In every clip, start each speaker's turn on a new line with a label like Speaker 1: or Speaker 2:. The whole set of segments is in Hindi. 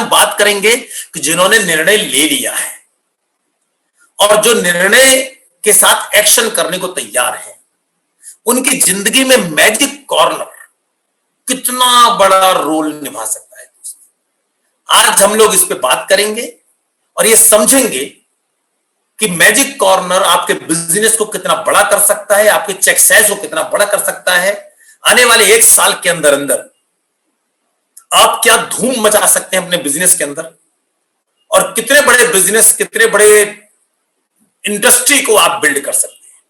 Speaker 1: हम बात करेंगे कि जिन्होंने निर्णय ले लिया है और जो निर्णय के साथ एक्शन करने को तैयार है, उनकी जिंदगी में मैजिक कॉर्नर कितना बड़ा रोल निभा सकता है। आज हम लोग इस पे बात करेंगे और ये समझेंगे कि मैजिक कॉर्नर आपके बिजनेस को कितना बड़ा कर सकता है, आपके चेक साइज को कितना बड़ा कर सकता है। आने वाले 1 साल के अंदर अंदर आप क्या धूम मचा सकते हैं अपने बिजनेस के अंदर, और कितने बड़े बिजनेस, कितने बड़े इंडस्ट्री को आप बिल्ड कर सकते हैं।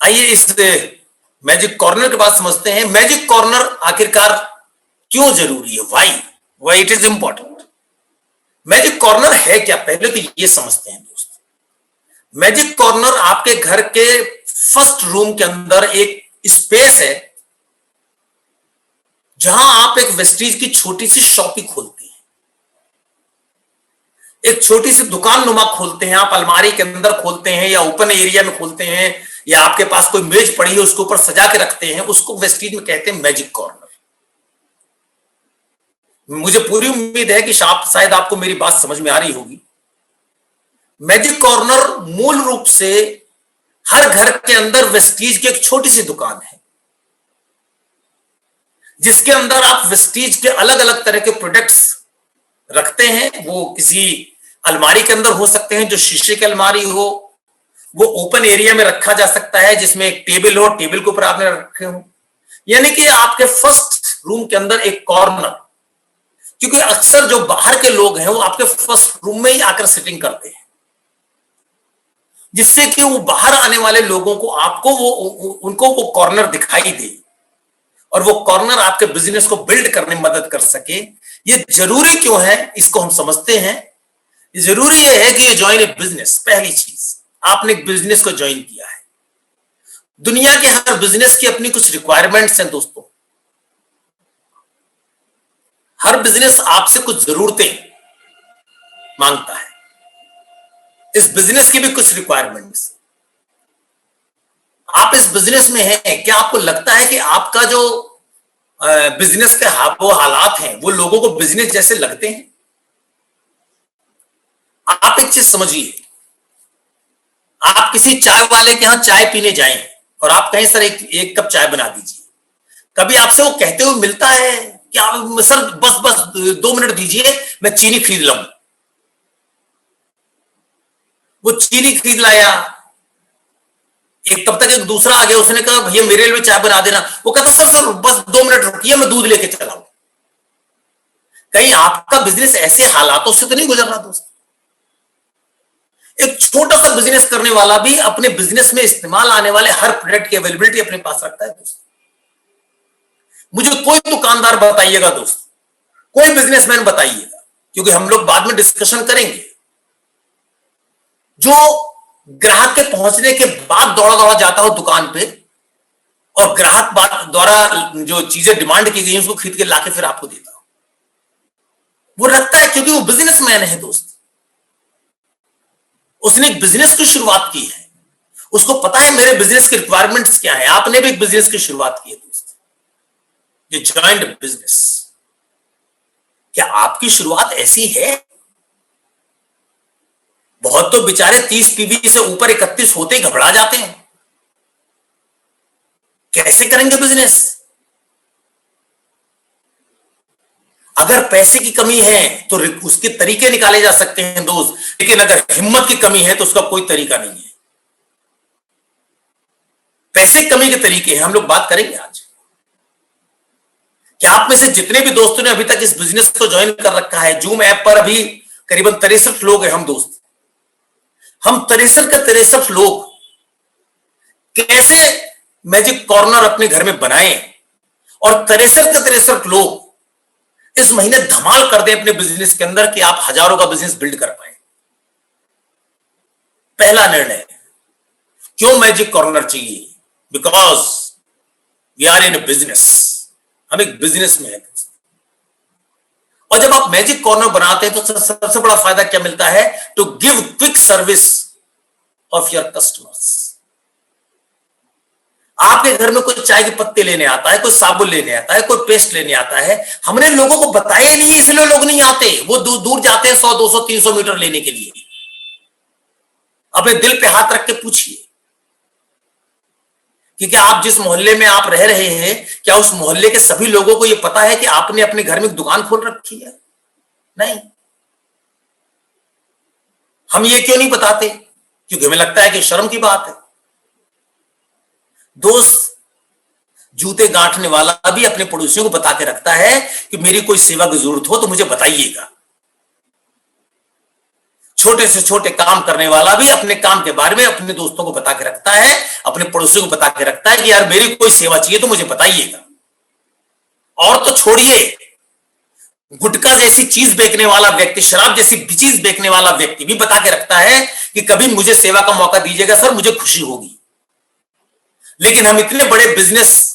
Speaker 1: आइए इस मैजिक कॉर्नर के बाद समझते हैं मैजिक कॉर्नर आखिरकार क्यों जरूरी है, why it is important. Magic corner है क्या, पहले तो ये समझते हैं दोस्त। मैजिक कॉर्नर आपके घर के फर्स्ट रूम के अंदर एक स्पेस है जहां आप एक वेस्टीज की छोटी सी शॉपी खोलते हैं, एक छोटी सी दुकान नुमा खोलते हैं, आप अलमारी के अंदर खोलते हैं या ओपन एरिया में खोलते हैं, या आपके पास कोई मेज पड़ी है उसके ऊपर सजा के रखते हैं, उसको वेस्टीज में कहते हैं मैजिक कॉर्नर। मुझे पूरी उम्मीद है कि शायद आपको मेरी बात समझ में आ रही होगी। मैजिक कॉर्नर मूल रूप से हर घर के अंदर वेस्टीज की एक छोटी सी दुकान है जिसके अंदर आप वेस्टीज के अलग अलग तरह के प्रोडक्ट्स रखते हैं। वो किसी अलमारी के अंदर हो सकते हैं जो शीशे की अलमारी हो, वो ओपन एरिया में रखा जा सकता है जिसमें एक टेबल हो, टेबल के ऊपर आपने रखे हो, यानी कि आपके फर्स्ट रूम के अंदर एक कॉर्नर। क्योंकि अक्सर जो बाहर के लोग हैं वो आपके फर्स्ट रूम में ही आकर सिटिंग करते हैं, जिससे कि वो बाहर आने वाले लोगों को आपको उनको वो कॉर्नर दिखाई दे और वो कॉर्नर आपके बिजनेस को बिल्ड करने में मदद कर सके। ये जरूरी क्यों है इसको हम समझते हैं। ये जरूरी ये है कि ये ज्वाइन ए बिजनेस, पहली चीज आपने एक बिजनेस को ज्वाइन किया है। दुनिया के हर बिजनेस की अपनी कुछ रिक्वायरमेंट्स हैं दोस्तों। हर बिजनेस आपसे कुछ जरूरतें मांगता है, इस बिजनेस की भी कुछ रिक्वायरमेंट्स। आप इस बिजनेस में हैं, क्या आपको लगता है कि आपका जो बिजनेस के वो हालात हैं वो लोगों को बिजनेस जैसे लगते हैं? आप एक चीज समझिए, आप किसी चाय वाले के यहां चाय पीने जाएं और आप कहें सर एक कप चाय बना दीजिए, कभी आपसे वो कहते हुए मिलता है कि आप सर बस 2 मिनट दीजिए मैं चीनी खरीद लाऊं। वो चीनी खरीद लाया, एक तब तक एक दूसरा आ गया, उसने कहा भैया मेरे लिए चाय बना देना। वो कहता सर बस 2 मिनट रुकिए मैं दूध लेके चला हूं। कहीं आपका बिजनेस ऐसे हालातों से तो नहीं गुजर रहा दोस्त? एक छोटा सा बिजनेस करने वाला भी अपने बिजनेस में इस्तेमाल आने वाले हर प्रोडक्ट की अवेलेबिलिटी अपने पास रखता है दोस्त। मुझे कोई दुकानदार बताइएगा दोस्त, कोई बिजनेसमैन बताइएगा, क्योंकि हम लोग बाद में डिस्कशन करेंगे, जो ग्राहक के पहुंचने के बाद दौड़ा दौड़ा जाता हो दुकान पे और ग्राहक द्वारा जो चीजें डिमांड की गई उसको खरीद के लाके फिर आपको देता हो, वो रखता है क्योंकि वो बिजनेसमैन है दोस्त। उसने एक बिजनेस की शुरुआत की है, उसको पता है मेरे बिजनेस की रिक्वायरमेंट्स क्या है। आपने भी एक बिजनेस की शुरुआत की है दोस्त, ये जॉइंट बिजनेस। क्या आपकी शुरुआत ऐसी है? बहुत तो बेचारे 30 पीवी से ऊपर 31 होते ही घबरा जाते हैं, कैसे करेंगे बिजनेस? अगर पैसे की कमी है तो उसके तरीके निकाले जा सकते हैं दोस्त, लेकिन अगर हिम्मत की कमी है तो उसका कोई तरीका नहीं है। पैसे की कमी के तरीके हैं, हम लोग बात करेंगे आज। क्या आप में से जितने भी दोस्तों ने अभी तक इस बिजनेस को ज्वाइन कर रखा है, जूम ऐप पर अभी करीबन 63 लोग हैं हम दोस्त। हम 63 के 63 लोग कैसे मैजिक कॉर्नर अपने घर में बनाएं और 63 के 63 लोग इस महीने धमाल कर दें अपने बिजनेस के अंदर कि आप हजारों का बिजनेस बिल्ड कर पाए। पहला निर्णय, क्यों मैजिक कॉर्नर चाहिए? Because we are in a business, हम एक बिजनेस में है। और जब आप मैजिक कॉर्नर बनाते हैं तो सबसे बड़ा फायदा क्या मिलता है? To give quick service of your customers. आपके घर में कोई चाय के पत्ते लेने आता है, कोई साबुन लेने आता है, कोई पेस्ट लेने आता है, हमने लोगों को बताया ही नहीं है, इसलिए लोग नहीं आते। वो दूर दूर जाते हैं 100 200 300 मीटर लेने के लिए। अपने दिल पे हाथ रख के पूछिए कि क्या आप जिस मोहल्ले में आप रह रहे हैं, क्या उस मोहल्ले के सभी लोगों को यह पता है कि आपने अपने घर में एक दुकान खोल रखी है? नहीं। हम ये क्यों नहीं बताते? क्योंकि हमें लगता है कि शर्म की बात है। दोस्त, जूते गांठने वाला भी अपने पड़ोसियों को बता के रखता है कि मेरी कोई सेवा की जरूरत हो तो मुझे बताइएगा। छोटे से छोटे काम करने वाला भी अपने काम के बारे में अपने दोस्तों को बता के रखता है, अपने पड़ोसियों को बता के रखता है कि यार मेरी कोई सेवा चाहिए तो मुझे बताइएगा। और तो छोड़िए, गुटखा जैसी चीज बेचने वाला व्यक्ति, शराब जैसी चीज बेचने वाला व्यक्ति भी बता के रखता है कि कभी मुझे सेवा का मौका दीजिएगा सर, मुझे खुशी होगी। लेकिन हम इतने बड़े बिजनेस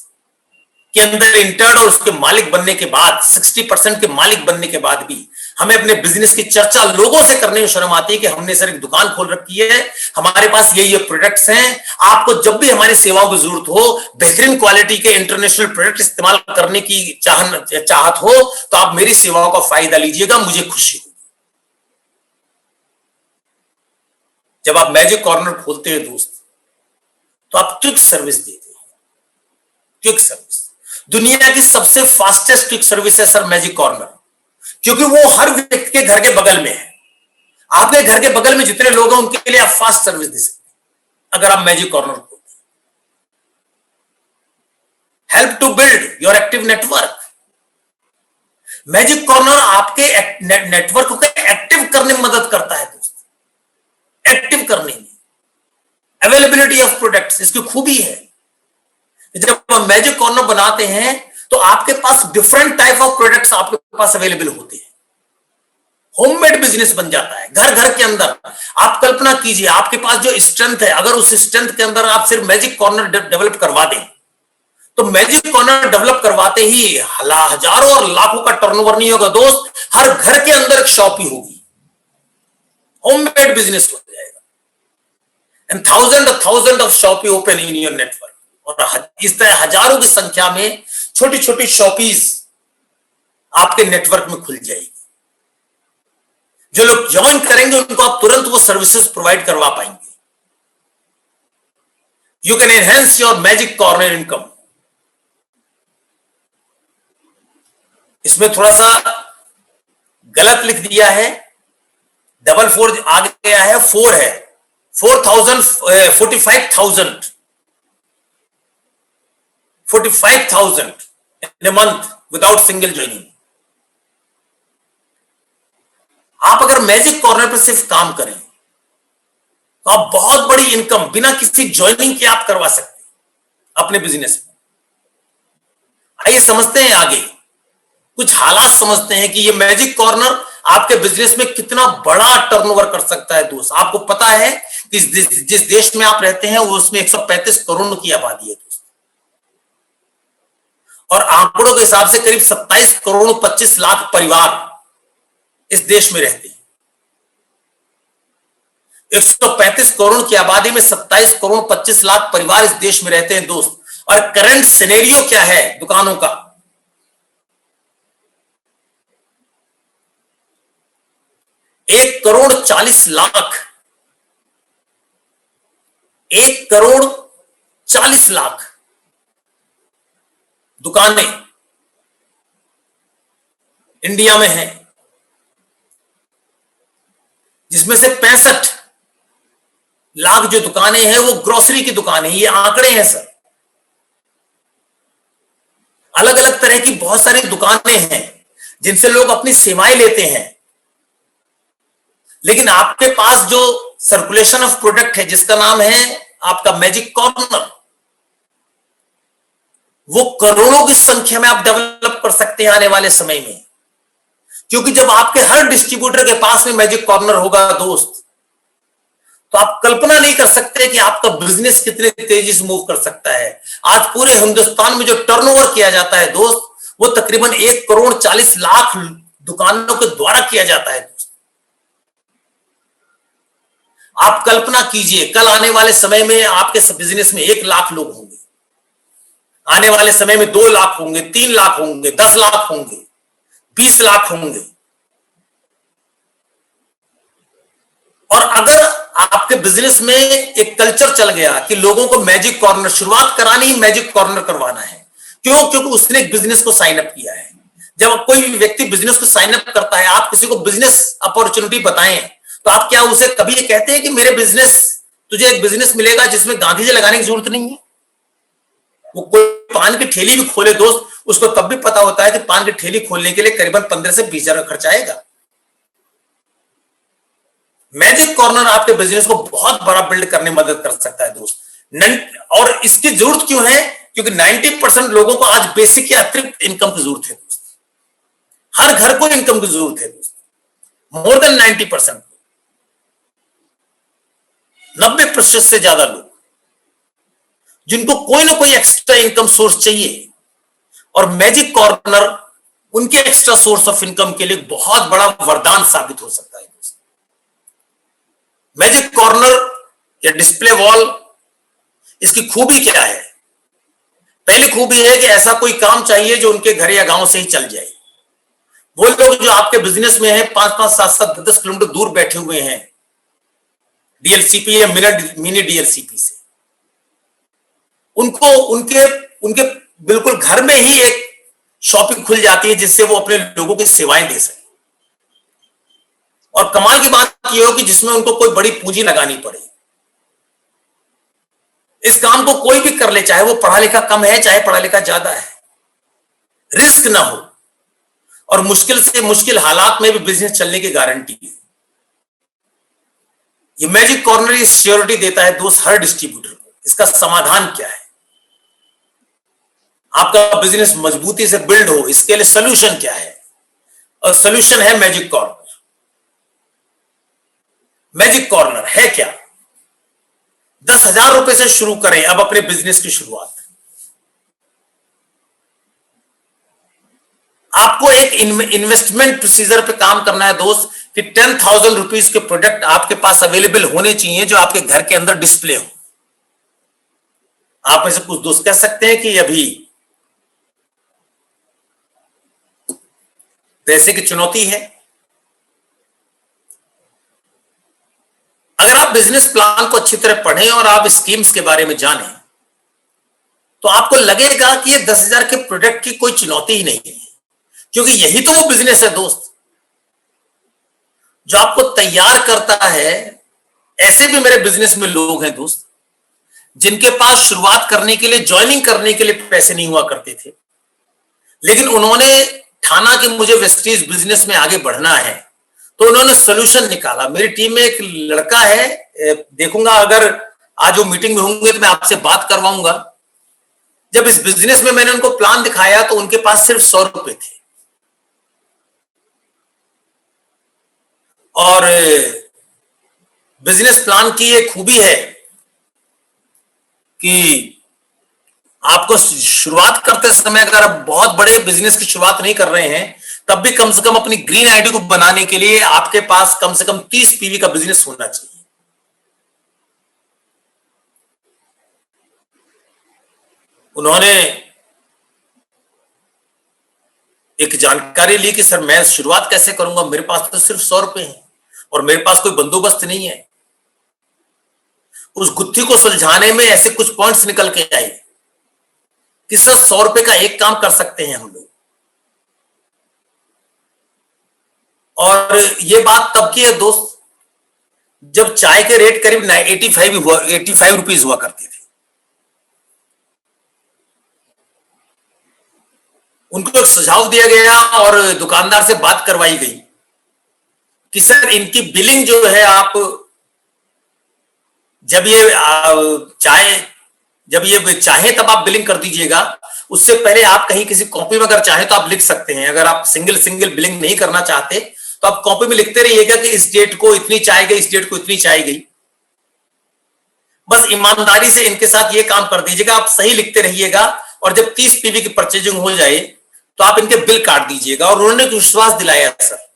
Speaker 1: के अंदर इंटर्न और उसके मालिक बनने के बाद, 60% के मालिक बनने के बाद भी हमें अपने बिजनेस की चर्चा लोगों से करने में शर्म आती है कि हमने सर एक दुकान खोल रखी है, हमारे पास ये प्रोडक्ट्स हैं, आपको जब भी हमारी सेवाओं की जरूरत हो, बेहतरीन क्वालिटी के इंटरनेशनल प्रोडक्ट इस्तेमाल करने की चाहत हो तो आप मेरी सेवाओं का फायदा लीजिएगा, मुझे खुशी होगी। जब आप मैजिक कॉर्नर खोलते हैं दोस्त, तो आप क्विक सर्विस देते हैं। क्विक सर्विस दुनिया की सबसे फास्टेस्ट क्विक सर्विस है सर मैजिक कॉर्नर, क्योंकि वो हर व्यक्ति के घर के बगल में है। आपके घर के बगल में जितने लोग हैं उनके लिए आप फास्ट सर्विस दे सकते हैं अगर आप मैजिक कॉर्नर खोलते हैं। Help to build your active network. Magic corner आपके नेटवर्क को एक्टिव करने में मदद करता है दोस्त, एक्टिव करने में। अवेलेबिलिटी ऑफ प्रोडक्ट्स इसकी खूबी है। जब हम मैजिक कॉर्नर बनाते हैं तो आपके पास डिफरेंट टाइप ऑफ प्रोडक्ट्स आपके पास अवेलेबल होते हैं। होममेड बिजनेस बन जाता है घर घर के अंदर। आप कल्पना कीजिए, आपके पास जो स्ट्रेंथ है, अगर उस स्ट्रेंथ के अंदर आप सिर्फ मैजिक कॉर्नर डेवलप करवा दें, तो मैजिक कॉर्नर डेवलप करवाते ही हजारों और लाखों का टर्नओवर नहीं होगा दोस्त, हर घर के अंदर एक शॉप ही होगी, होममेड बिजनेस हो जाएगा। And thousand of shop open in your network. और इस तरह हजारों की संख्या में छोटी छोटी शॉपीज आपके नेटवर्क में खुल जाएगी। जो लोग ज्वाइन करेंगे उनको आप तुरंत वो सर्विसेज प्रोवाइड करवा पाएंगे। You can enhance your magic corner income. इसमें थोड़ा सा गलत लिख दिया है, 4 आ गया है, 4 है, 45,000 in a month without single joining। आप अगर मैजिक कॉर्नर पर सिर्फ काम करें तो आप बहुत बड़ी इनकम बिना किसी ज्वाइनिंग के आप करवा सकते हैं अपने बिजनेस में। आइए समझते हैं आगे, कुछ हालात समझते हैं कि ये मैजिक कॉर्नर आपके बिजनेस में कितना बड़ा टर्नओवर कर सकता है दोस्त। आपको पता है कि जिस देश में आप रहते हैं वो उसमें 135 करोड़ की आबादी है दोस्त, और आंकड़ों के हिसाब से करीब 27 करोड़ 25 लाख परिवार इस देश में रहते हैं। 135 करोड़ की आबादी में 27 करोड़ 25 लाख परिवार इस देश में रहते हैं दोस्त। और करंट सिनेरियो क्या है दुकानों का? 1 करोड़ 40 लाख, 1 करोड़ 40 लाख दुकानें इंडिया में हैं, जिसमें से 65 लाख जो दुकानें हैं वो ग्रोसरी की दुकानें। ये आंकड़े हैं सर। अलग अलग तरह की बहुत सारी दुकानें हैं जिनसे लोग अपनी सेवाएं लेते हैं, लेकिन आपके पास जो सर्कुलेशन ऑफ प्रोडक्ट है जिसका नाम है आपका मैजिक कॉर्नर, वो करोड़ों की संख्या में आप डेवलप कर सकते हैं आने वाले समय में। क्योंकि जब आपके हर डिस्ट्रीब्यूटर के पास में मैजिक कॉर्नर होगा दोस्त, तो आप कल्पना नहीं कर सकते कि आपका बिजनेस कितने तेजी से मूव कर सकता है। आज पूरे हिंदुस्तान में जो टर्नओवर किया जाता है दोस्त, वो तकरीबन 1 करोड़ 40 लाख दुकानों के द्वारा किया जाता है दोस्त। आप कल्पना कीजिए, कल आने वाले समय में आपके बिजनेस में 1 लाख लोग होंगे, आने वाले समय में 2 लाख होंगे, 3 लाख होंगे, 10 लाख होंगे, 20 लाख होंगे। और अगर आपके बिजनेस में एक कल्चर चल गया कि लोगों को मैजिक कॉर्नर शुरुआत करानी ही मैजिक कॉर्नर करवाना है, क्यों? क्योंकि उसने एक बिजनेस को साइन अप किया है। जब कोई भी व्यक्ति बिजनेस को साइन अप करता है, आप किसी को बिजनेस अपॉर्चुनिटी बताएं, तो आप क्या उसे कभी ये कहते हैं कि मेरे बिजनेस, तुझे एक बिजनेस मिलेगा जिसमें गांधी जी लगाने की जरूरत नहीं है? वो कोई पान की ठेली भी खोले दोस्त, उसको तब भी पता होता है कि पान की ठेली खोलने के लिए करीबन 15 से 20 हजार का खर्चा आएगा। मैजिक कॉर्नर आपके बिजनेस को बहुत बड़ा बिल्ड करने में मदद कर सकता है दोस्त। और इसकी जरूरत क्यों है? क्योंकि 90% लोगों को आज बेसिक या अतिरिक्त इनकम की जरूरत है दोस्त। हर घर को इनकम की जरूरत है दोस्त, मोर देन 90%, 90% से ज्यादा लोग जिनको कोई ना कोई एक्स्ट्रा इनकम सोर्स चाहिए, और मैजिक कॉर्नर उनके एक्स्ट्रा सोर्स ऑफ इनकम के लिए बहुत बड़ा वरदान साबित हो सकता है दोस्त। मैजिक कॉर्नर या डिस्प्ले वॉल, इसकी खूबी क्या है? पहली खूबी है कि ऐसा कोई काम चाहिए जो उनके घर या गांव से ही चल जाए। वो लोग जो आपके बिजनेस में हैं, 5-5, 7-7, 10 किलोमीटर दूर बैठे हुए हैं डीएलसीपी या मिनी डीएलसीपी से, उनको उनके उनके बिल्कुल घर में ही एक शॉपिंग खुल जाती है जिससे वो अपने लोगों की सेवाएं दे सके। और कमाल की बात यह हो कि जिसमें उनको कोई बड़ी पूंजी लगानी पड़े। इस काम को कोई भी कर ले, चाहे वो पढ़ा लिखा कम है, चाहे पढ़ा लिखा ज्यादा है, रिस्क ना हो, और मुश्किल से मुश्किल हालात में भी बिजनेस चलने की गारंटी है। ये मैजिक कॉर्नर इस श्योरिटी देता है दोस्त हर डिस्ट्रीब्यूटर को। इसका समाधान क्या है? आपका बिजनेस मजबूती से बिल्ड हो, इसके लिए सोल्यूशन क्या है? और सोल्यूशन है मैजिक कॉर्नर। मैजिक कॉर्नर है क्या? 10,000 रुपए से शुरू करें अब अपने बिजनेस की शुरुआत। आपको एक इन्वेस्टमेंट प्रोसीजर पे काम करना है दोस्त कि 10,000 रुपीज के प्रोडक्ट आपके पास अवेलेबल होने चाहिए जो आपके घर के अंदर डिस्प्ले हो। आप में से कुछ दोस्त कह सकते हैं कि अभी पैसे की चुनौती है। अगर आप बिजनेस प्लान को अच्छी तरह पढ़ें और आप स्कीम्स के बारे में जानें, तो आपको लगेगा कि ये 10,000 के प्रोडक्ट की कोई चुनौती ही नहीं है, क्योंकि यही तो वो बिजनेस है दोस्त जो आपको तैयार करता है। ऐसे भी मेरे बिजनेस में लोग हैं दोस्त जिनके पास शुरुआत करने के लिए, ज्वाइनिंग करने के लिए पैसे नहीं हुआ करते थे, लेकिन उन्होंने ठाना कि मुझे वेस्टीज बिजनेस में आगे बढ़ना है, तो उन्होंने सोल्यूशन निकाला। मेरी टीम में एक लड़का है, देखूंगा अगर आज वो मीटिंग में होंगे तो मैं आपसे बात करवाऊंगा। जब इस बिजनेस में मैंने उनको प्लान दिखाया तो उनके पास सिर्फ 100 रुपए थे, और बिजनेस प्लान की एक खूबी है कि आपको शुरुआत करते समय अगर आप बहुत बड़े बिजनेस की शुरुआत नहीं कर रहे हैं, तब भी कम से कम अपनी ग्रीन आईडी को बनाने के लिए आपके पास कम से कम 30 पीवी का बिजनेस होना चाहिए। उन्होंने एक जानकारी ली कि सर मैं शुरुआत कैसे करूंगा, मेरे पास तो सिर्फ 100 रुपए हैं और मेरे पास कोई बंदोबस्त नहीं है। उस गुत्थी को सुलझाने में ऐसे कुछ पॉइंट्स निकल के आए कि सर 100 रुपए का एक काम कर सकते हैं हम लोग। और ये बात तब की है दोस्त जब चाय के रेट करीब 85 रुपीज हुआ करते थे। उनको एक सुझाव दिया गया और दुकानदार से बात करवाई गई कि सर इनकी बिलिंग जो है, आप जब ये चाहे तब आप बिलिंग कर दीजिएगा। उससे पहले आप कहीं किसी कॉपी में अगर चाहे तो आप लिख सकते हैं। अगर आप सिंगल बिलिंग नहीं करना चाहते तो आप कॉपी में लिखते रहिएगा कि इस डेट को इतनी चाय गई, इस डेट को इतनी चाय गई। बस ईमानदारी से इनके साथ ये काम कर दीजिएगा, आप सही लिखते रहिएगा, और जब 30 पीवी की परचेजिंग हो जाए तो आप इनके बिल काट दीजिएगा। और उन्होंने विश्वास दिलाया सर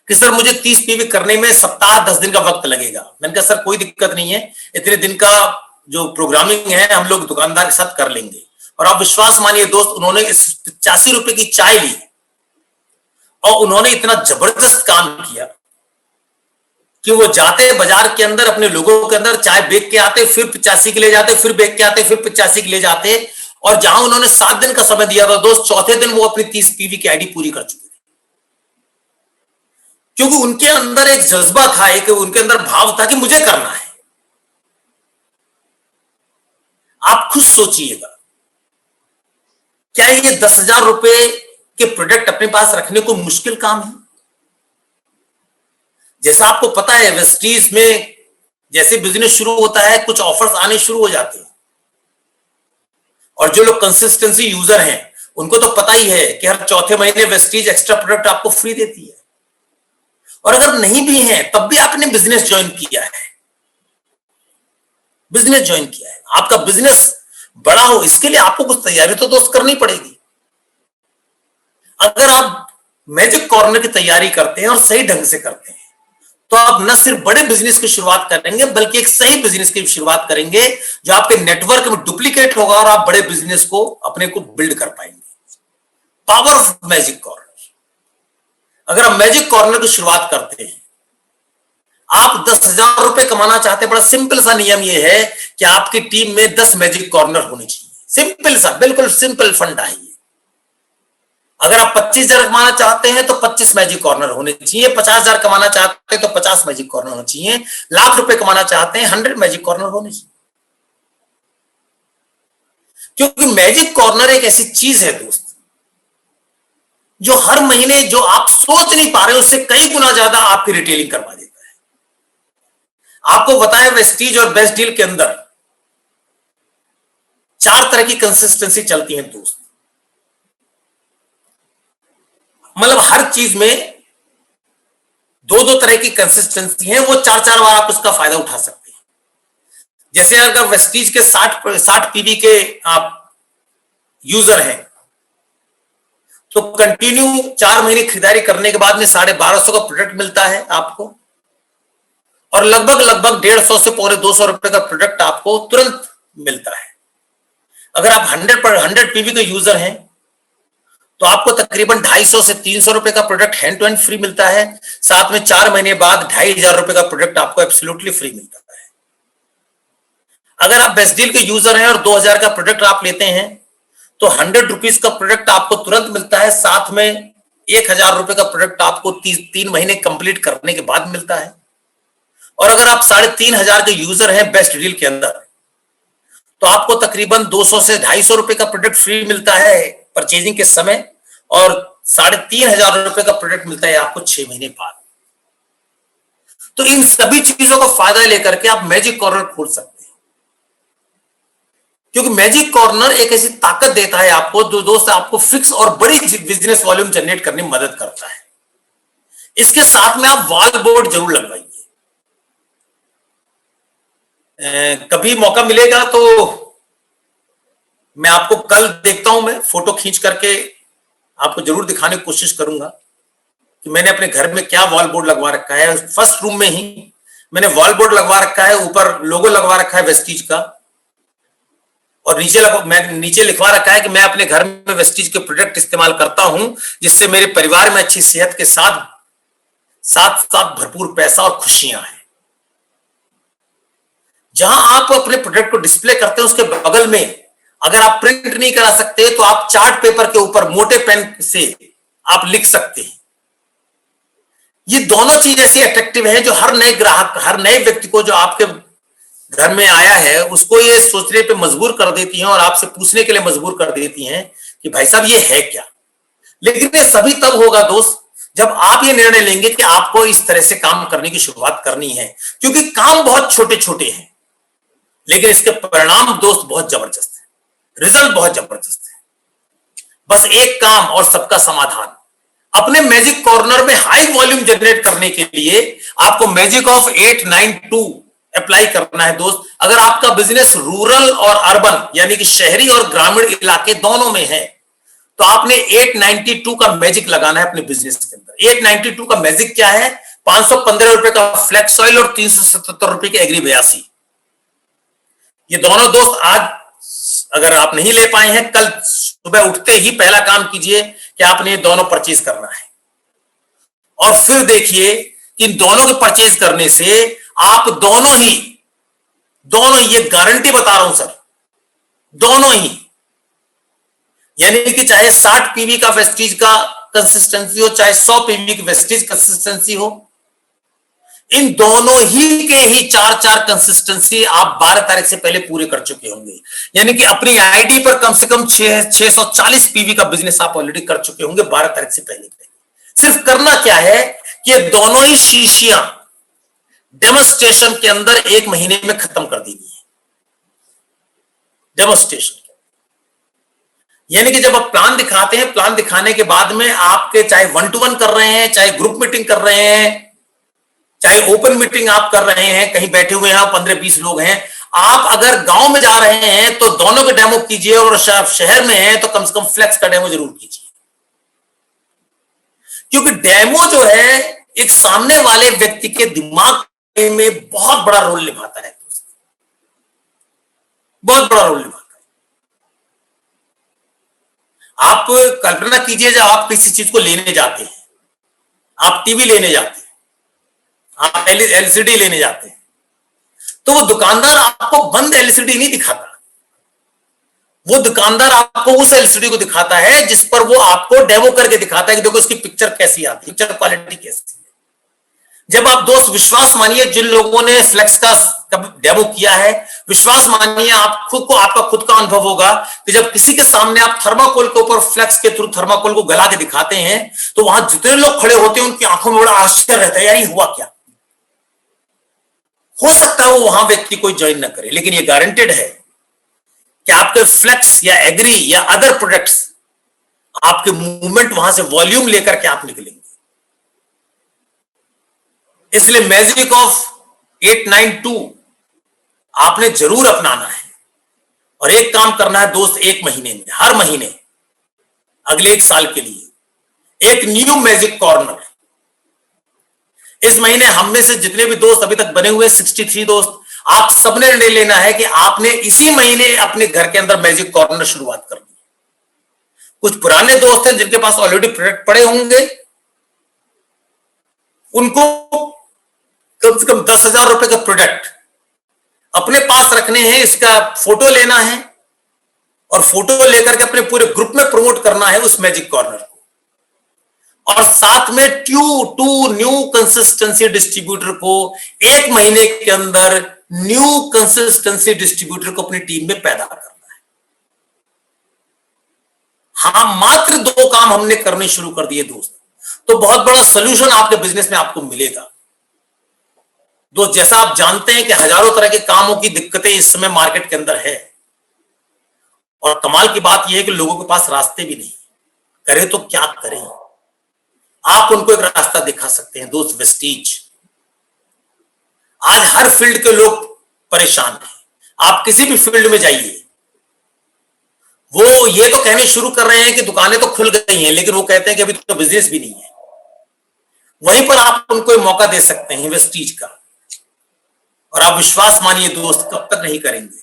Speaker 1: कि सर मुझे 30 पीवी करने में सप्ताह 10 दिन का वक्त लगेगा। मैंने कहा सर कोई दिक्कत नहीं है, इतने दिन का जो प्रोग्रामिंग है हम लोग दुकानदार के साथ कर लेंगे। और आप विश्वास मानिए दोस्त, उन्होंने इस 85 रुपए की चाय ली और उन्होंने इतना जबरदस्त काम किया कि वो जाते बाजार के अंदर अपने लोगों के अंदर चाय बेच के आते, फिर 85 के ले जाते, फिर बेच के आते, फिर 85 के ले जाते। और जहां उन्होंने 7 दिन का समय दिया था दोस्त, चौथे दिन वो अपनी 30 पीवी की आईडी पूरी कर चुके थे, क्योंकि उनके अंदर एक जज्बा था, एक उनके अंदर भाव था कि मुझे करना है। आप खुद सोचिएगा, क्या ये 10,000 रुपए के प्रोडक्ट अपने पास रखने को मुश्किल काम है? जैसा आपको पता है, वेस्टीज में जैसे बिजनेस शुरू होता है, कुछ ऑफर्स आने शुरू हो जाते हैं, और जो लोग कंसिस्टेंसी यूजर हैं उनको तो पता ही है कि हर चौथे महीने वेस्टीज एक्स्ट्रा प्रोडक्ट आपको फ्री देती है। और अगर नहीं भी है तब भी आपने बिजनेस ज्वाइन किया है, बिजनेस ज्वाइन किया है, आपका बिजनेस बड़ा हो, इसके लिए आपको कुछ तैयारी तो दोस्त करनी पड़ेगी। अगर आप मैजिक कॉर्नर की तैयारी करते हैं और सही ढंग से करते हैं, तो आप न सिर्फ बड़े बिजनेस की शुरुआत करेंगे, बल्कि एक सही बिजनेस की शुरुआत करेंगे जो आपके नेटवर्क में डुप्लीकेट होगा और आप बड़े बिजनेस को अपने को बिल्ड कर पाएंगे। Power of magic corner. अगर आप मैजिक कॉर्नर की शुरुआत करते हैं, आप 10,000 रुपए कमाना चाहते हैं, बड़ा सिंपल सा नियम यह है कि आपकी टीम में 10 मैजिक कॉर्नर होने चाहिए। सिंपल सा, बिल्कुल सिंपल फंडा है। अगर आप 25,000 कमाना चाहते हैं तो 25 मैजिक कॉर्नर होने चाहिए, 50,000 कमाना चाहते हैं तो 50 मैजिक कॉर्नर होने चाहिए, लाख रुपए कमाना चाहते हैं 100 मैजिक कॉर्नर होने चाहिए। क्योंकि मैजिक कॉर्नर एक ऐसी चीज है दोस्त, जो हर महीने जो आप सोच नहीं पा रहे उससे कई गुना ज्यादा आपकी रिटेलिंग करवा देता है। आपको बताया, वेस्टीज और बेस्ट डील के अंदर 4 तरह की कंसिस्टेंसी चलती है दोस्त। मतलब हर चीज में 2-2 तरह की कंसिस्टेंसी है, वो 4-4 बार आप उसका फायदा उठा सकते हैं। जैसे अगर वेस्टीज के 60 पीवी के आप यूजर हैं, तो कंटिन्यू 4 महीने खरीदारी करने के बाद में 1250 का प्रोडक्ट मिलता है आपको, और लगभग 150 से पौने 200 रुपए का प्रोडक्ट आपको तुरंत मिलता है। अगर आप 100 पीवी के यूजर हैं तो आपको तकरीबन 250 से 300 रुपए का product hand to hand free मिलता है। साथ में 4 महीने बाद 2,500 रुपए का प्रोडक्ट आपको एब्सोल्युटली फ्री मिलता है। अगर आप बेस्ट डील के यूजर हैं और 2,000 का प्रोडक्ट आप लेते हैं तो 100 रुपीज का प्रोडक्ट आपको तुरंत मिलता है, साथ में 1,000 रुपए का प्रोडक्ट आपको 3 महीने कंप्लीट करने के बाद मिलता है। और अगर आप 3,500 के यूजर हैं बेस्ट डील के अंदर, तो आपको तकरीबन 200 से 250 रुपए का प्रोडक्ट फ्री मिलता है परचेजिंग के समय, और 3,500 रुपए का प्रोडक्ट मिलता है आपको 6 महीने बाद। तो इन सभी चीजों का फायदा लेकर के आप मैजिक कॉर्नर खोल सकते हैं, क्योंकि मैजिक कॉर्नर एक ऐसी ताकत देता है आपको जो दोस्त आपको फिक्स और बड़ी बिजनेस वॉल्यूम जनरेट करने में मदद करता है। इसके साथ में आप वॉल बोर्ड जरूर लगवाइए। कभी मौका मिलेगा तो मैं आपको कल देखता हूं, मैं फोटो खींच करके आपको जरूर दिखाने की कोशिश करूंगा कि मैंने अपने घर में क्या वॉल बोर्ड लगवा रखा है। फर्स्ट रूम में ही मैंने वॉल बोर्ड लगवा रखा है, ऊपर लोगो लगवा रखा है वेस्टीज का, और नीचे लिखवा रखा है कि मैं अपने घर में वेस्टीज के प्रोडक्ट इस्तेमाल करता हूं, जिससे मेरे परिवार में अच्छी सेहत के साथ साथ भरपूर पैसा और खुशियां हैं। जहां आप अपने प्रोडक्ट को डिस्प्ले करते हैं उसके बगल में अगर आप प्रिंट नहीं करा सकते तो आप चार्ट पेपर के ऊपर मोटे पेन से आप लिख सकते हैं। ये दोनों चीज ऐसी अट्रैक्टिव है जो हर नए ग्राहक, हर नए व्यक्ति को जो आपके घर में आया है उसको ये सोचने पे मजबूर कर देती हैं और आपसे पूछने के लिए मजबूर कर देती हैं कि भाई साहब ये है क्या। लेकिन ये सभी तब होगा दोस्त जब आप ये निर्णय लेंगे कि आपको इस तरह से काम करने की शुरुआत करनी है, क्योंकि काम बहुत छोटे छोटे हैं लेकिन इसके परिणाम दोस्त बहुत जबरदस्त है, रिजल्ट बहुत जबरदस्त है। बस एक काम और सबका समाधान। अपने मैजिक कॉर्नर में हाई वॉल्यूम जनरेट करने के लिए आपको मैजिक ऑफ 892 अप्लाई करना है दोस्त। अगर आपका बिजनेस रूरल और अर्बन यानी कि शहरी और ग्रामीण इलाके दोनों में है तो आपने 892 का मैजिक लगाना है अपने बिजनेस के अंदर। 892 का मैजिक क्या है? 515 रुपए का फ्लैक्स ऑयल और 377 रुपए की एग्री 82। ये दोनों दोस्त आज अगर आप नहीं ले पाए हैं, कल सुबह उठते ही पहला काम कीजिए कि आपने दोनों परचेज करना है, और फिर देखिए इन दोनों के परचेज करने से आप दोनों ये गारंटी बता रहा हूं सर, दोनों ही, यानी कि चाहे 60 पीवी का वेस्टीज का कंसिस्टेंसी हो, चाहे 100 पीवी की वेस्टीज कंसिस्टेंसी हो, इन दोनों ही के ही 4-4 कंसिस्टेंसी आप 12 तारीख से पहले पूरे कर चुके होंगे। यानी कि अपनी आईडी पर कम से कम 640 पीवी का बिजनेस आप ऑलरेडी कर चुके होंगे 12 तारीख से पहले। सिर्फ करना क्या है कि ये दोनों ही शीशियां डेमोन्स्ट्रेशन के अंदर 1 महीने में खत्म कर देनी है। डेमोन्स्ट्रेशन यानी कि जब आप प्लान दिखाते हैं, प्लान दिखाने के बाद में आपके चाहे 1-to-1 कर रहे हैं, चाहे ग्रुप मीटिंग कर रहे हैं, चाहे ओपन मीटिंग आप कर रहे हैं, कहीं बैठे हुए हैं 15-20 लोग हैं, आप अगर गांव में जा रहे हैं तो दोनों के डेमो कीजिए, और शहर में हैं तो कम से कम फ्लेक्स का डेमो जरूर कीजिए, क्योंकि डेमो जो है एक सामने वाले व्यक्ति के दिमाग में बहुत बड़ा रोल निभाता है, बहुत बड़ा रोल निभाता है। आप कल्पना कीजिए जब आप किसी चीज को लेने जाते हैं, आप टीवी लेने जाते हैं, आप एलसीडी लेने जाते हैं, तो वो दुकानदार आपको बंद एलसीडी नहीं दिखाता, वो दुकानदार आपको उस एलसीडी को दिखाता है जिस पर वो आपको डेमो करके दिखाता है कि देखो इसकी पिक्चर कैसी आती है, पिक्चर क्वालिटी कैसी है। जब आप दोस्त विश्वास मानिए, जिन लोगों ने फ्लेक्स का डेमो किया है, विश्वास मानिए आप खुद को, आपका खुद का अनुभव होगा कि जब किसी के सामने आप थर्माकोल के ऊपर फ्लेक्स के थ्रू थर्माकोल को गला के दिखाते हैं तो वहां जितने लोग खड़े होते हैं उनकी आंखों में बड़ा आश्चर्य रहता है, यार ये हुआ क्या। हो सकता है वो वहां व्यक्ति कोई ज्वाइन न करे, लेकिन ये गारंटेड है कि आपके फ्लेक्स या एग्री या अदर प्रोडक्ट्स, आपके मूवमेंट वहां से वॉल्यूम लेकर के आप निकलेंगे। इसलिए मैजिक ऑफ 892 आपने जरूर अपनाना है, और एक काम करना है दोस्त, 1 महीने में, हर महीने अगले 1 साल के लिए एक न्यू मैजिक कॉर्नर। इस महीने हम में से जितने भी दोस्त अभी तक बने हुए 63 दोस्त, आप सबने निर्णय लेना है कि आपने इसी महीने अपने घर के अंदर मैजिक कॉर्नर शुरुआत करनी है। कुछ पुराने दोस्त हैं जिनके पास ऑलरेडी प्रोडक्ट पड़े होंगे, उनको कम से कम 10,000 रुपए का प्रोडक्ट अपने पास रखने हैं, इसका फोटो लेना है और फोटो लेकर के अपने पूरे ग्रुप में प्रमोट करना है उस मैजिक कॉर्नर को, और साथ में टू न्यू कंसिस्टेंसी डिस्ट्रीब्यूटर को 1 महीने के अंदर न्यू कंसिस्टेंसी डिस्ट्रीब्यूटर को अपनी टीम में पैदा करना है। हाँ, मात्र 2 काम हमने करने शुरू कर दिए दोस्त, तो बहुत बड़ा सोल्यूशन आपके बिजनेस में आपको मिलेगा। दोस्त, जैसा आप जानते हैं कि हजारों तरह के कामों की दिक्कतें इस समय मार्केट के अंदर है, और कमाल की बात यह है कि लोगों के पास रास्ते भी नहीं, करें तो क्या करें। आप उनको एक रास्ता दिखा सकते हैं दोस्त, वेस्टीज। आज हर फील्ड के लोग परेशान हैं, आप किसी भी फील्ड में जाइए, वो ये तो कहने शुरू कर रहे हैं कि दुकानें तो खुल गई हैं, लेकिन वो कहते हैं कि अभी तो बिजनेस भी नहीं है। वहीं पर आप उनको मौका दे सकते हैं वेस्टीज का, और आप विश्वास मानिए दोस्त, कब तक नहीं करेंगे।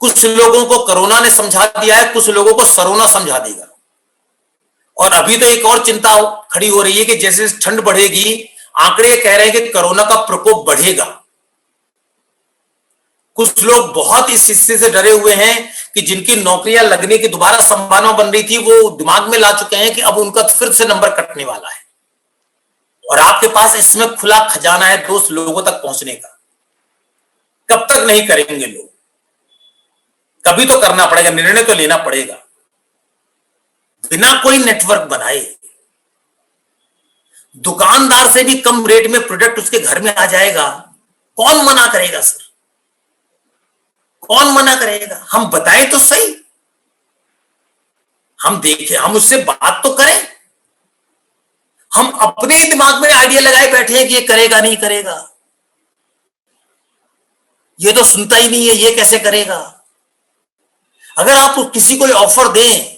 Speaker 1: कुछ लोगों को कोरोना ने समझा दिया है, कुछ लोगों को सरोना समझा देगा। और अभी तो एक और चिंता खड़ी हो रही है कि जैसे ठंड बढ़ेगी, आंकड़े कह रहे हैं कि कोरोना का प्रकोप बढ़ेगा। कुछ लोग बहुत इस हिस्से से डरे हुए हैं कि जिनकी नौकरियां लगने की दोबारा संभावना बन रही थी, वो दिमाग में ला चुके हैं कि अब उनका फिर से नंबर कटने वाला है। और आपके पास इसमें खुला खजाना है दोस्त, लोगों तक पहुंचने का। कब तक नहीं करेंगे लोग, कभी तो करना पड़ेगा, निर्णय तो लेना पड़ेगा। बिना कोई नेटवर्क बनाए दुकानदार से भी कम रेट में प्रोडक्ट उसके घर में आ जाएगा, कौन मना करेगा सर, कौन मना करेगा। हम बताएं तो सही, हम देखें, हम उससे बात तो करें। हम अपने ही दिमाग में आइडिया लगाए बैठे हैं कि ये करेगा नहीं करेगा, ये तो सुनता ही नहीं है, ये कैसे करेगा। अगर आप किसी को ऑफर दें,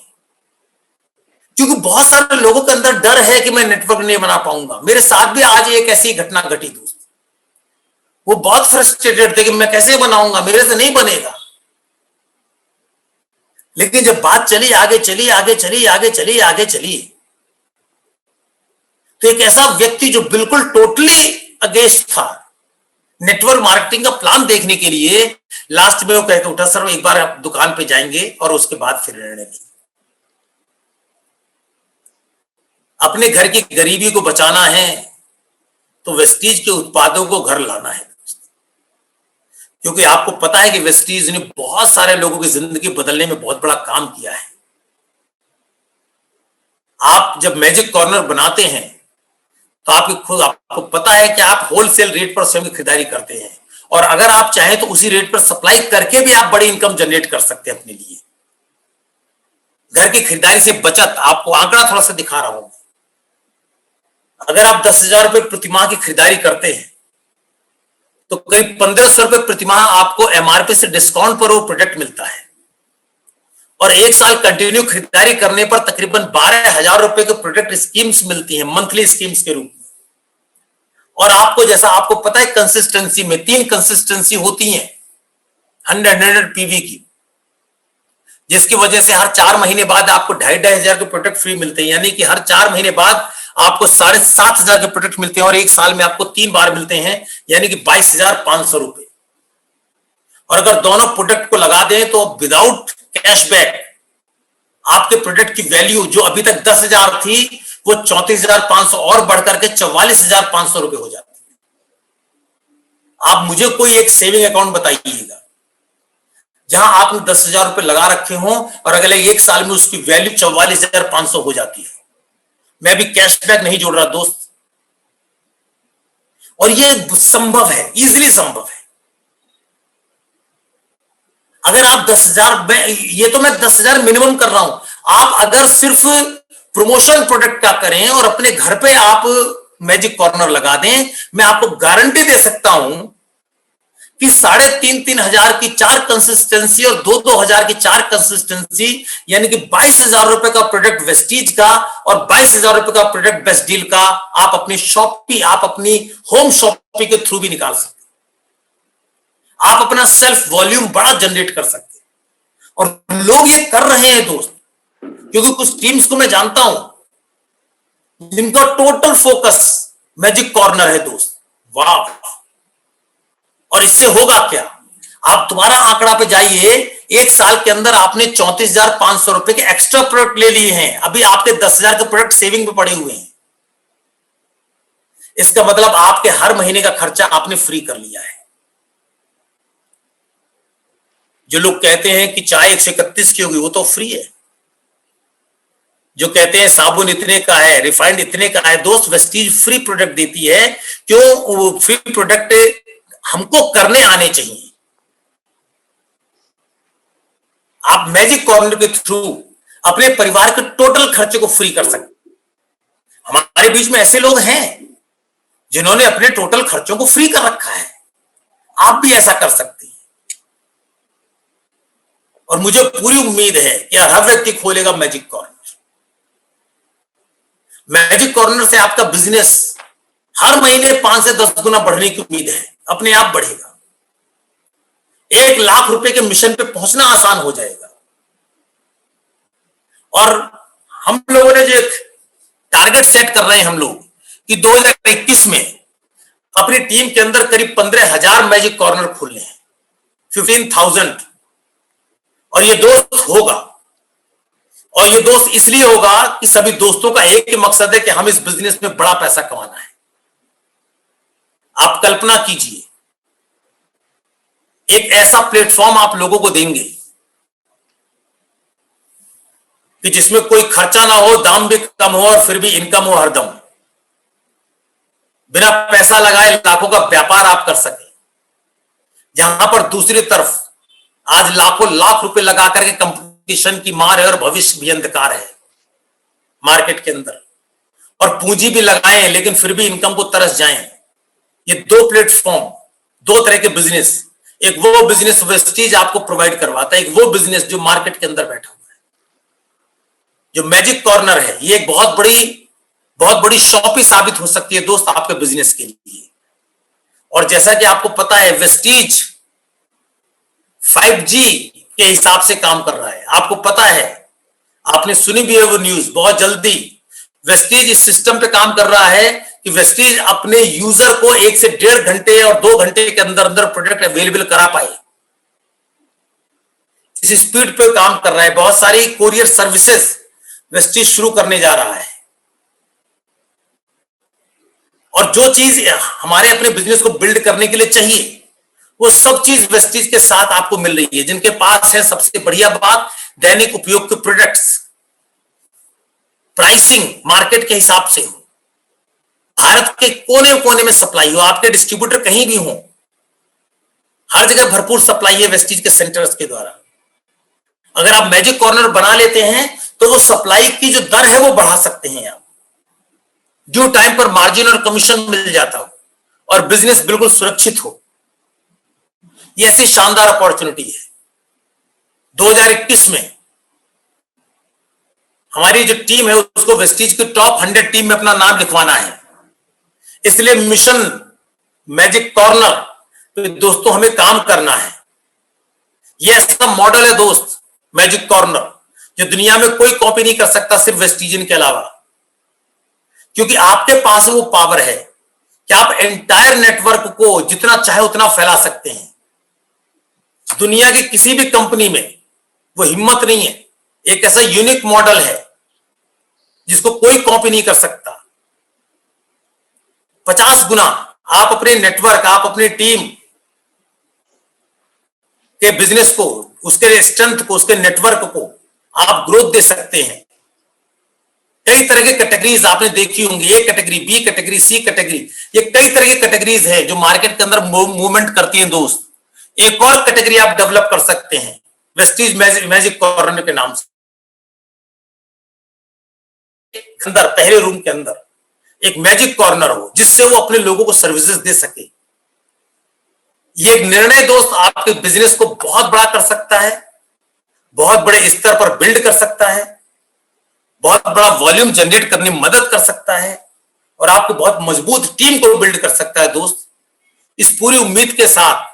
Speaker 1: क्योंकि बहुत सारे लोगों के अंदर डर है कि मैं नेटवर्क नहीं बना पाऊंगा। मेरे साथ भी आज एक ऐसी घटना घटी दोस्त, वो बहुत फ्रस्ट्रेटेड थे कि मैं कैसे बनाऊंगा, मेरे से नहीं बनेगा। लेकिन जब बात चली आगे चली आगे चली आगे चली आगे चली, तो एक ऐसा व्यक्ति जो बिल्कुल टोटली अगेंस्ट था नेटवर्क मार्केटिंग का प्लान देखने के लिए, लास्ट में वो कहकर उठा, सर एक बार आप दुकान पे जाएंगे और उसके बाद फिर निर्णय लेंगे। अपने घर की गरीबी को बचाना है तो वेस्टीज के उत्पादों को घर लाना है, क्योंकि आपको पता है कि वेस्टीज ने बहुत सारे लोगों की जिंदगी बदलने में बहुत बड़ा काम किया है। आप जब मैजिक कॉर्नर बनाते हैं तो आपको पता है कि आप होलसेल रेट पर स्वयं खरीदारी करते हैं, और अगर आप चाहें तो उसी रेट पर सप्लाई करके भी आप बड़ी इनकम जनरेट कर सकते हैं अपने लिए। घर की खरीदारी से बचत, आपको आंकड़ा थोड़ा सा दिखा रहा हूं। अगर आप 10,000 रुपए प्रतिमाह की खरीदारी करते हैं तो करीब 1,500 रुपए प्रतिमाह आपको एमआरपी से डिस्काउंट पर वो प्रोडक्ट मिलता है, और एक साल कंटिन्यू खरीदारी करने पर तकरीबन 12,000 रुपए के प्रोडक्ट स्कीम्स मिलती हैं, मंथली स्कीम्स के रूप में। और आपको, जैसा आपको पता है, कंसिस्टेंसी में 3 कंसिस्टेंसी होती हैं 100 पीवी की, जिसकी वजह से हर 4 महीने बाद आपको 2,500 के प्रोडक्ट फ्री मिलते हैं, यानी कि हर 4 महीने बाद आपको 7,500 के प्रोडक्ट मिलते हैं, और एक साल में आपको 3 बार मिलते हैं, यानी कि 22,500 रुपए। और अगर दोनों प्रोडक्ट को लगा दें तो विदाउट कैशबैक आपके प्रोडक्ट की वैल्यू जो अभी तक 10,000 थी वो 34,500 और बढ़कर के 44,500 रुपए हो जाती है। आप मुझे कोई एक सेविंग अकाउंट बताइएगा जहां आपने 10,000 रुपए लगा रखे हों और अगले एक साल में उसकी वैल्यू 44,500 हो जाती है। मैं भी कैशबैक नहीं जोड़ रहा दोस्त, और ये संभव है, इजीली संभव है। अगर आप 10,000, ये तो मैं 10,000 मिनिमम कर रहा हूं, आप अगर सिर्फ प्रमोशन प्रोडक्ट का करें और अपने घर पे आप मैजिक कॉर्नर लगा दें, मैं आपको गारंटी दे सकता हूं कि 3,500 हजार की 4 कंसिस्टेंसी और 2,000 की 4 कंसिस्टेंसी, यानी कि 22,000 रुपए का प्रोडक्ट वेस्टीज का और 22,000 रुपए का प्रोडक्ट बेस्ट डील का आप अपनी शॉपी, आप अपनी होम शॉपी के थ्रू भी निकाल सकते हैं। आप अपना सेल्फ वॉल्यूम बड़ा जनरेट कर सकते हैं, और लोग ये कर रहे हैं दोस्त, क्योंकि कुछ टीम्स को मैं जानता हूं जिनका टोटल फोकस मैजिक कॉर्नर है दोस्त। वाह! और इससे होगा क्या, आप तुम्हारा आंकड़ा पे जाइए, एक साल के अंदर आपने 34,500 रुपए के एक्स्ट्रा प्रोडक्ट ले लिए हैं, अभी आपके 10,000 के प्रोडक्ट सेविंग में पड़े हुए हैं। इसका मतलब आपके हर महीने का खर्चा आपने फ्री कर लिया है। जो लोग कहते हैं कि चाय 131 की होगी, वो तो फ्री है। जो कहते हैं साबुन इतने का है, रिफाइंड इतने का है, दोस्त वेस्टीज फ्री प्रोडक्ट देती है। क्यों? वो फ्री प्रोडक्ट हमको करने आने चाहिए। आप मैजिक कॉर्नर के थ्रू अपने परिवार के टोटल खर्चे को फ्री कर सकते। हमारे बीच में ऐसे लोग हैं जिन्होंने अपने टोटल खर्चों को फ्री कर रखा है। आप भी ऐसा कर सकते हैं, और मुझे पूरी उम्मीद है कि हर व्यक्ति खोलेगा मैजिक कॉर्नर। मैजिक कॉर्नर से आपका बिजनेस हर महीने 5 से 10 गुना बढ़ने की उम्मीद है, अपने आप बढ़ेगा। 1 लाख रुपए के मिशन पे पहुंचना आसान हो जाएगा। और हम लोगों ने जो टारगेट सेट कर रहे हैं हम लोग कि 2021 में अपनी टीम के अंदर करीब 15,000 मैजिक कॉर्नर खोलने हैं, 15,000। और ये दोस्त होगा, और ये दोस्त इसलिए होगा कि सभी दोस्तों का एक ही मकसद है कि हम इस बिजनेस में बड़ा पैसा कमाना है। आप कल्पना कीजिए, एक ऐसा प्लेटफॉर्म आप लोगों को देंगे कि जिसमें कोई खर्चा ना हो, दाम भी कम हो, और फिर भी इनकम हो हरदम। बिना पैसा लगाए लाखों का व्यापार आप कर सके, जहां पर दूसरी तरफ आज लाखों लाख रुपए लगा करके कंपटीशन की मार है और भविष्य भी अंधकार है मार्केट के अंदर, और पूंजी भी लगाएं लेकिन फिर भी इनकम को तरस जाएं। ये 2 प्लेटफॉर्म, 2 तरह के बिजनेस। एक वो बिजनेस वेस्टीज आपको प्रोवाइड करवाता है, एक वो बिजनेस जो मार्केट के अंदर बैठा हुआ है। जो मैजिक कॉर्नर है, ये एक बहुत बड़ी शॉपी साबित हो सकती है दोस्त आपके बिजनेस के लिए। और जैसा कि आपको पता है, वेस्टीज 5G के हिसाब से काम कर रहा है। आपको पता है, आपने सुनी भी है वो न्यूज, बहुत जल्दी वेस्टीज इस सिस्टम पे काम कर रहा है कि वेस्टीज अपने यूजर को 1 से 1.5 घंटे और 2 घंटे के अंदर अंदर प्रोडक्ट अवेलेबल करा पाए। इस स्पीड पे काम कर रहा है। बहुत सारी कोरियर सर्विसेज वेस्टीज शुरू करने जा रहा है, और जो चीज हमारे अपने बिजनेस को बिल्ड करने के लिए चाहिए वो सब चीज वेस्टीज के साथ आपको मिल रही है। जिनके पास है, सबसे बढ़िया बात, दैनिक उपयोग के प्रोडक्ट्स, प्राइसिंग मार्केट के हिसाब से हो, भारत के कोने कोने में सप्लाई हो, आपके डिस्ट्रीब्यूटर कहीं भी हो, हर जगह भरपूर सप्लाई है वेस्टीज के सेंटर्स के द्वारा। अगर आप मैजिक कॉर्नर बना लेते हैं तो वो सप्लाई की जो दर है वो बढ़ा सकते हैं आप, ड्यू टाइम पर मार्जिन और कमीशन मिल जाता हो और बिजनेस बिल्कुल सुरक्षित हो। ये ऐसी शानदार अपॉर्चुनिटी है। 2021 में हमारी जो टीम है उसको वेस्टीज की टॉप 100 टीम में अपना नाम लिखवाना है। इसलिए मिशन मैजिक कॉर्नर तो दोस्तों हमें काम करना है। ये ऐसा मॉडल है दोस्त, मैजिक कॉर्नर, जो दुनिया में कोई कॉपी नहीं कर सकता सिर्फ वेस्टीजन के अलावा, क्योंकि आपके पास वो पावर है कि आप एंटायर नेटवर्क को जितना चाहे उतना फैला सकते हैं। दुनिया की किसी भी कंपनी में वो हिम्मत नहीं है। एक ऐसा यूनिक मॉडल है जिसको कोई कॉपी नहीं कर सकता। 50 गुना आप अपने नेटवर्क, आप अपनी टीम के बिजनेस को, उसके स्ट्रेंथ को, उसके नेटवर्क को आप ग्रोथ दे सकते हैं। कई तरह की कैटेगरीज आपने देखी होंगी, A category, B category, C category, ये कई तरह की कैटेगरीज है जो मार्केट के अंदर मूवमेंट करती हैं दोस्त। एक और कैटेगरी आप डेवलप कर सकते हैं वेस्टीज मैजिक कॉर्नर के नाम से। अंदर पहले रूम के अंदर एक मैजिक कॉर्नर हो जिससे वो अपने लोगों को सर्विसेज दे सके। ये एक निर्णय दोस्त आपके बिजनेस को बहुत बड़ा कर सकता है, बहुत बड़े स्तर पर बिल्ड कर सकता है, बहुत बड़ा वॉल्यूम जनरेट करने में मदद कर सकता है, और आपको बहुत मजबूत टीम को बिल्ड कर सकता है दोस्त। इस पूरी उम्मीद के साथ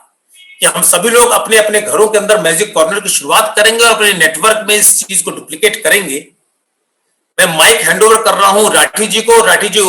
Speaker 1: कि हम सभी लोग अपने अपने घरों के अंदर मैजिक कॉर्नर की शुरुआत करेंगे और अपने नेटवर्क में इस चीज को डुप्लीकेट करेंगे। मैं माइक हैंडओवर कर रहा हूं राठी जी को। राठी जी